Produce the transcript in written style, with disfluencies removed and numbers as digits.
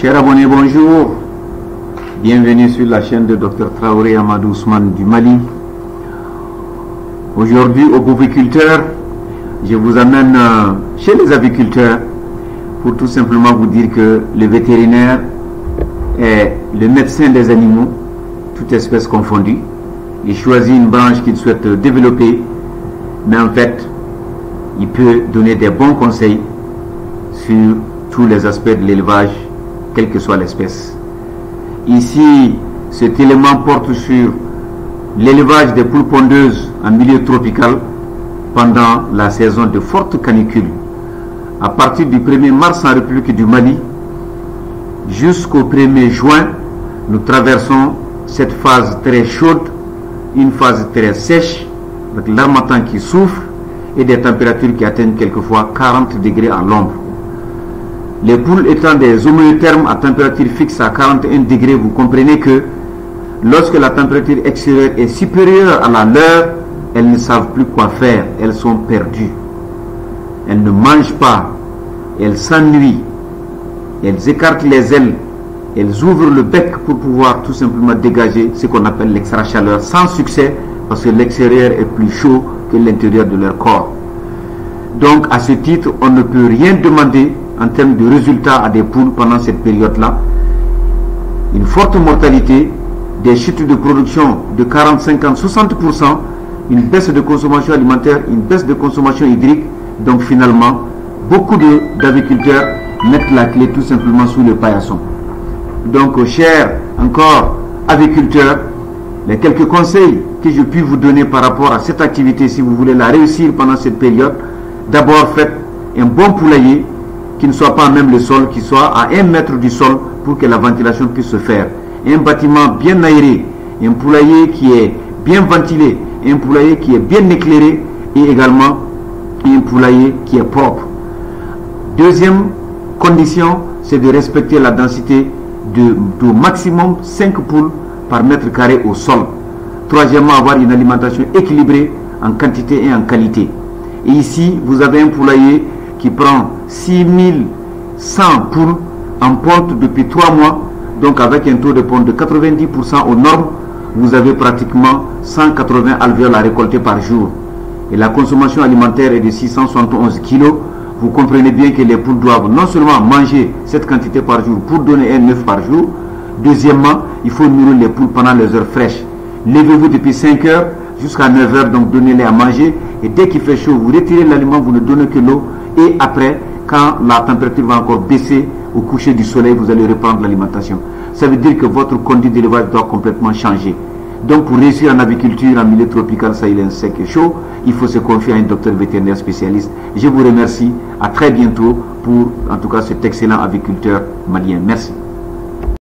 Chers abonnés, bonjour. Bienvenue sur la chaîne de Dr Traoré Amadou Ousmane du Mali. Aujourd'hui, aux bovins, je vous amène chez les aviculteurs pour tout simplement vous dire que le vétérinaire est le médecin des animaux, toutes espèces confondues. Il choisit une branche qu'il souhaite développer, mais en fait, il peut donner des bons conseils sur tous les aspects de l'élevage, quelle que soit l'espèce. Ici, cet élément porte sur l'élevage des poules pondeuses en milieu tropical pendant la saison de forte canicule. À partir du 1er mars en République du Mali jusqu'au 1er juin, nous traversons cette phase très chaude, une phase très sèche, avec l'harmattan qui souffre et des températures qui atteignent quelquefois 40 degrés à l'ombre. Les poules étant des homéothermes à température fixe à 41 degrés, vous comprenez que lorsque la température extérieure est supérieure à la leur, elles ne savent plus quoi faire, elles sont perdues. Elles ne mangent pas, elles s'ennuient, elles écartent les ailes, elles ouvrent le bec pour pouvoir tout simplement dégager ce qu'on appelle l'extra-chaleur, sans succès, parce que l'extérieur est plus chaud que l'intérieur de leur corps. Donc à ce titre, on ne peut rien demander en termes de résultats à des poules pendant cette période-là. Une forte mortalité, des chutes de production de 40, 50, 60%, une baisse de consommation alimentaire, une baisse de consommation hydrique. Donc finalement, beaucoup d'aviculteurs mettent la clé tout simplement sous le paillasson. Donc chers encore aviculteurs, les quelques conseils que je puis vous donner par rapport à cette activité, si vous voulez la réussir pendant cette période, d'abord faites un bon poulailler qui ne soit pas même le sol, qui soit à 1 mètre du sol pour que la ventilation puisse se faire. Un bâtiment bien aéré, un poulailler qui est bien ventilé, un poulailler qui est bien éclairé et également un poulailler qui est propre. Deuxième condition, c'est de respecter la densité de maximum 5 poules par mètre carré au sol. Troisièmement, avoir une alimentation équilibrée en quantité et en qualité. Et ici, vous avez un poulailler qui prend 6100 poules en ponte depuis 3 mois, donc avec un taux de ponte de 90% aux normes, vous avez pratiquement 180 alvéoles à récolter par jour. Et la consommation alimentaire est de 671 kg. Vous comprenez bien que les poules doivent non seulement manger cette quantité par jour pour donner un œuf par jour, deuxièmement, il faut nourrir les poules pendant les heures fraîches. Levez-vous depuis 5 heures jusqu'à 9 heures, donc donnez-les à manger. Et dès qu'il fait chaud, vous retirez l'aliment, vous ne donnez que l'eau. Et après, quand la température va encore baisser, au coucher du soleil, vous allez reprendre l'alimentation. Ça veut dire que votre conduite d'élevage doit complètement changer. Donc pour réussir en aviculture, en milieu tropical, ça il est sec et chaud, il faut se confier à un docteur vétérinaire spécialiste. Je vous remercie, à très bientôt pour en tout cas cet excellent aviculteur malien. Merci.